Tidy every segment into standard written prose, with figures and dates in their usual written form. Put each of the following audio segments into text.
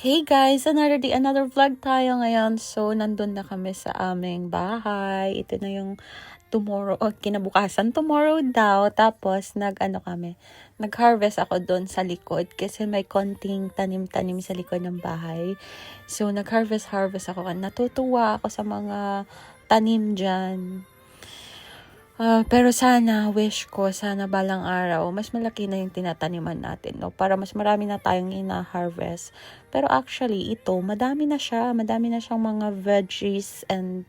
Hey guys! Another day, another vlog tayo ngayon. So, nandun na kami sa aming bahay. Ito na yung tomorrow, kinabukasan. Tomorrow daw. Tapos, nag-harvest ako doon sa likod. Kasi may konting tanim-tanim sa likod ng bahay. So, nag-harvest ako. Natutuwa ako sa mga tanim dyan. Pero wish ko, sana balang araw, mas malaki na yung tinataniman natin, no? Para mas marami na tayong ina-harvest. Pero actually, ito, madami na siyang mga veggies and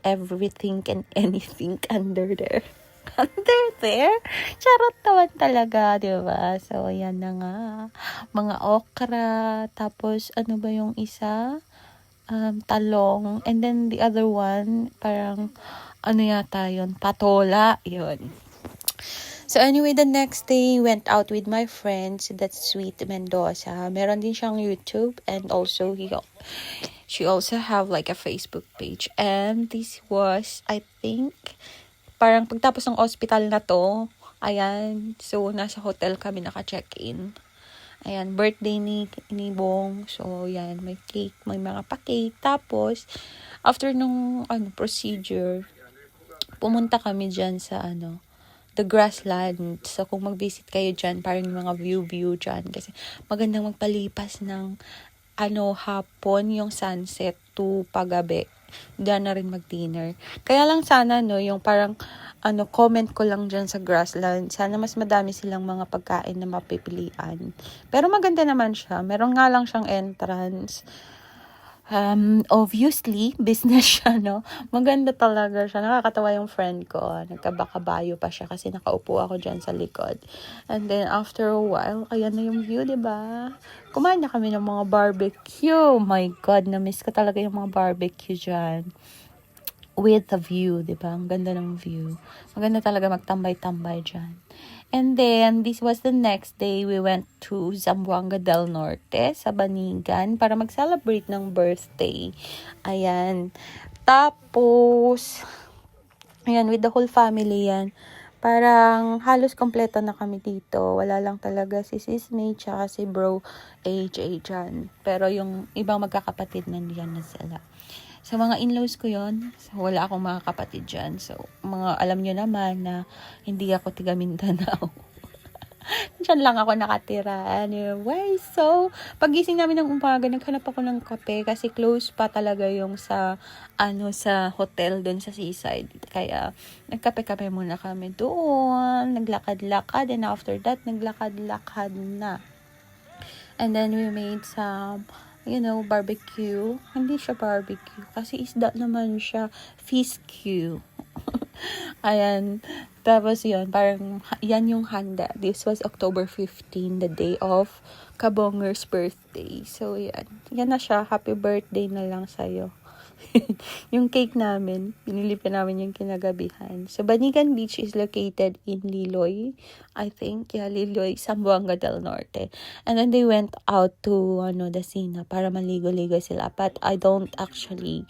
everything and anything under there. Under there? Charot naman talaga, di ba? So, yan na nga. Mga okra, tapos ano ba yung isa? Talong, and then the other one, parang ano yata yun, patola, yun. So anyway, the next day, went out with my friends, that's Sweet Mendoza. Meron din siyang YouTube, and also she also have like a Facebook page. And this was, I think, parang pagtapos ng hospital na to, ayan, so nasa hotel kami naka-check-in. Ayan, birthday ni Bong. So, yan, may cake, may mga pa-cake. Tapos, after nung procedure, pumunta kami dyan sa the grassland. So, kung mag-visit kayo dyan, parang yung mga view dyan. Kasi magandang magpalipas ng hapon yung sunset to pagabi. Diyan na rin mag-dinner. Kaya lang sana, yung parang, comment ko lang dyan sa grassland. Sana mas madami silang mga pagkain na mapipilian. Pero maganda naman siya. Meron nga lang siyang entrance. Obviously, business siya, no? Maganda talaga siya. Nakakatawa yung friend ko. Nagkabakabayo pa siya kasi nakaupo ako dyan sa likod. And then, after a while, ayan na yung view, diba? Kumain na kami ng mga barbecue. My God, na-miss ko talaga yung mga barbecue dyan. With the view, diba? Ang ganda ng view. Maganda talaga magtambay-tambay dyan. And then, this was the next day, we went to Zamboanga del Norte sa Banigan para mag-celebrate ng birthday. Ayan. Tapos, ayan, with the whole family yan. Parang halos kompleto na kami dito. Wala lang talaga si Sis May tsaka si Bro AJ dyan. Pero yung ibang magkakapatid nandiyan na sila. Sa mga in-laws ko yon, so wala akong mga kapatid dyan. So, alam nyo naman na hindi ako tiga Mindanao. Diyan lang ako nakatira. Anyway, so, pagising namin ng umaga, naghanap ako ng kape kasi close pa talaga yung sa hotel doon sa seaside. Kaya, nagkape-kape muna kami doon, naglakad-lakad, and after that, naglakad-lakad na. And then, we made some barbecue. Hindi siya barbecue. Kasi isda naman siya. Fiskew. Ayan. Tapos yun, parang yan yung handa. This was October 15, the day of Kabonger's birthday. So, yan. Yan na siya. Happy birthday na lang sa'yo. Yung cake namin, binili pa namin yung kinagabihan. So, Banigan Beach is located in Liloy. I think, Liloy, Zamboanga del Norte. And then they went out to, Dasina para maligo-ligo sila. But I don't actually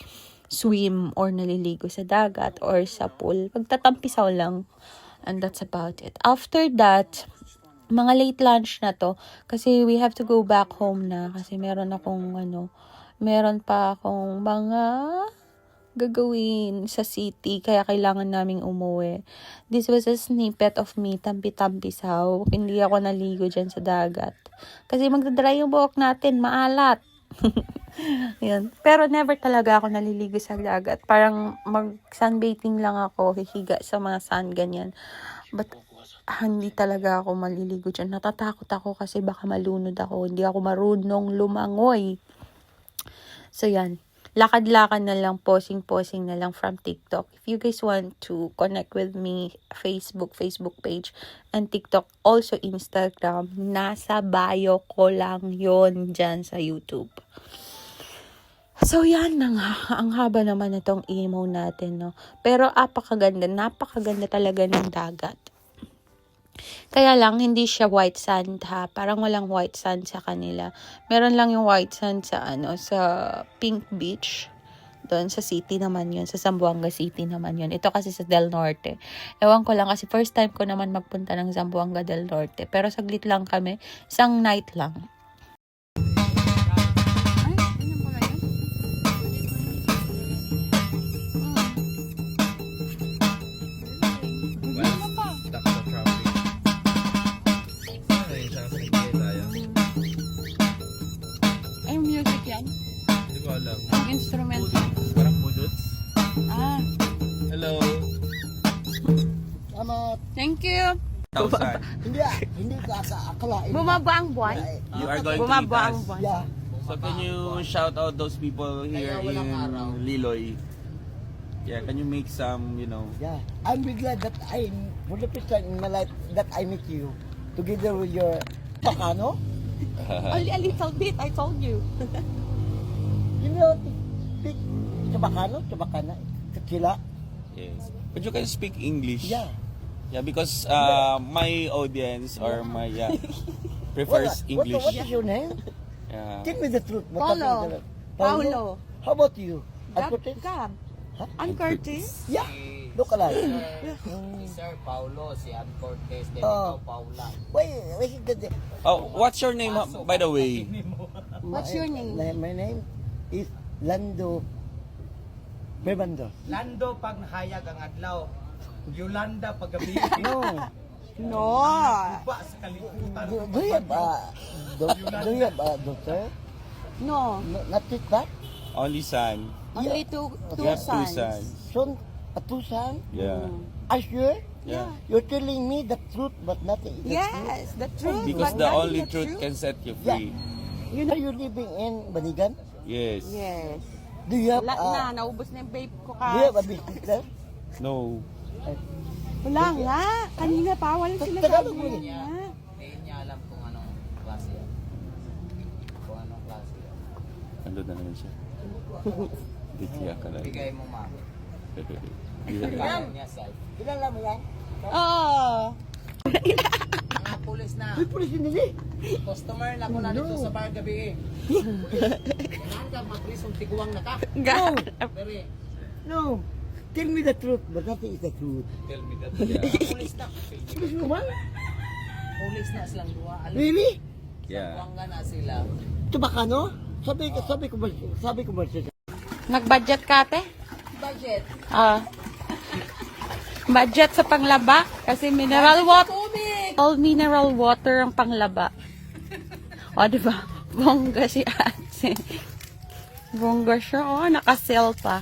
swim or naliligo sa dagat or sa pool. Pagtatampisaw lang. And that's about it. After that, mga late lunch na to. Kasi we have to go back home na. Kasi meron pa akong mga gagawin sa city, kaya kailangan naming umuwi. This was a snippet of me, tampi-tampisaw. Hindi ako naligo dyan sa dagat. Kasi magdadry yung buhok natin, maalat. Yan. Pero never talaga ako naliligo sa dagat. Parang mag-sunbathing lang ako, hihiga sa mga sun, ganyan. But hindi talaga ako maliligo dyan. Natatakot ako kasi baka malunod ako. Hindi ako marunong lumangoy. So, yan. Lakad-lakad na lang, posing-posing na lang from TikTok. If you guys want to connect with me, Facebook page, and TikTok, also Instagram, nasa bio ko lang yon dyan sa YouTube. So, yan na nga. Ang haba naman itong emo natin, no? Pero, napakaganda talaga ng dagat. Kaya lang, hindi siya white sand ha. Parang walang white sand sa kanila. Meron lang yung white sand sa sa Pink Beach. Doon sa city naman yun. Sa Zamboanga City naman yun. Ito kasi sa Del Norte. Ewan ko lang kasi first time ko naman magpunta ng Zamboanga Del Norte. Pero saglit lang kami. Isang night lang. yan? Hindi ko alam. Ang instrument. Parang budots. Ah, Hello. Salamat. thank you. 1,000. Hindi ka akalain. Bumaba ang buwan? You are going to Bumaba ang eat us. buwan. Yeah. So can you shout out those people here in Liloy? Yeah, can you make some, you know? Yeah. I'm really glad that for the first time in my life, that I meet you together with your Pakano. Only a little bit, I told you. You know, big Chabacana, Tequila. Yes. But you can speak English. Yeah. Yeah, because my audience or my prefers English. What is your name? Yeah. Tell me the truth. Paulo. Paulo. How about you? Gab, Curtis? Gab. Huh? Ann Curtis? Yeah. Look alike. Si Sir Paulo, si Ann Cortez, then Oh. ikaw Paula. Wait. Oh, what's your name, by the way? What's your name? My name is Lando Bebando. Lando pag nahayag ang adlaw. Yolanda pag gabi. No. No. Ba sa kalibutan. Do you have a daughter? No. No, not just that. Only son. Only two You have two sons. sons. Son, a two son. Yeah. Are you sure? Yeah. You're telling me the truth, but nothing. is the truth. Yes, the truth. Because but the not only the truth can set you free. You know you're living in Banigan. Yes. Yes. Do you have Wala na, naubos na yung vape ko do you have a ka. business there? No. Wala nga. Kanina pa, walang Tagalog mo sinasabi yun. niya. Hindi niya alam kung anong klase yan. Kung anong klase yan. Ando na naman siya. Dikiya ka na. Bigay mo ma. Bigay. Bigay niya self. Kilala mo yan? Oo. Mga pulis na. May pulis nila. Customer na ko na dito sa bar gabi. Kailangan ka maprisong tiguang na ka. Pero No. Tell me the truth, but nothing is the truth. tell me that. Pulis na. Pulis mo man? Pulis na silang duwa. Alam Really? Yeah. Tuwangga na sila. Tabakano? Sabi ko ba siya? Nag-budget ka, ate? Budget. Budget sa panglaba. Kasi mineral water. All mineral water ang panglaba. O, diba? Bongga si ate. Bongga siya. O, nakasell pa.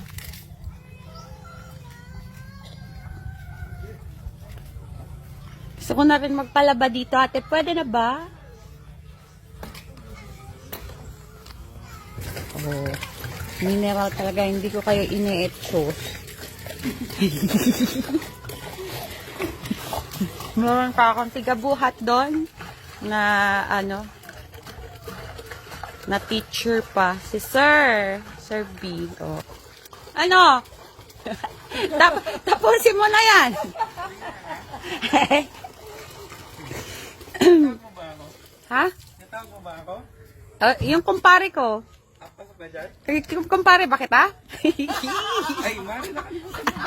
Gusto ko na rin magpalaba dito, ate. Pwede na ba? Oh, mineral talaga. Hindi ko kayo ini-etchos. Meron pa akong tigabuhat doon na na teacher pa. Si Sir B. Oh. Ano? Tapusin mo na yan. Ha? Natawag mo ba ako? Yung kumpare ko. Pasok na dyan? Yung kumpare, bakit ha? Ay, Mari, nakalimutan mo.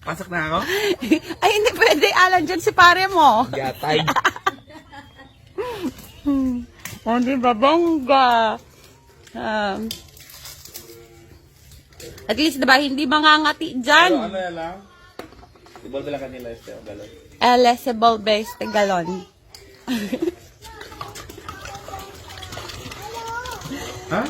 Pasok na ako? Ay, hindi pwede. Alan dyan si pare mo. Gatay. O, diba? Bongga. At least, diba, hindi mangangati dyan. Ano yan lang? Ibol lang kanila este o galon. Elesable base de galon. Ha?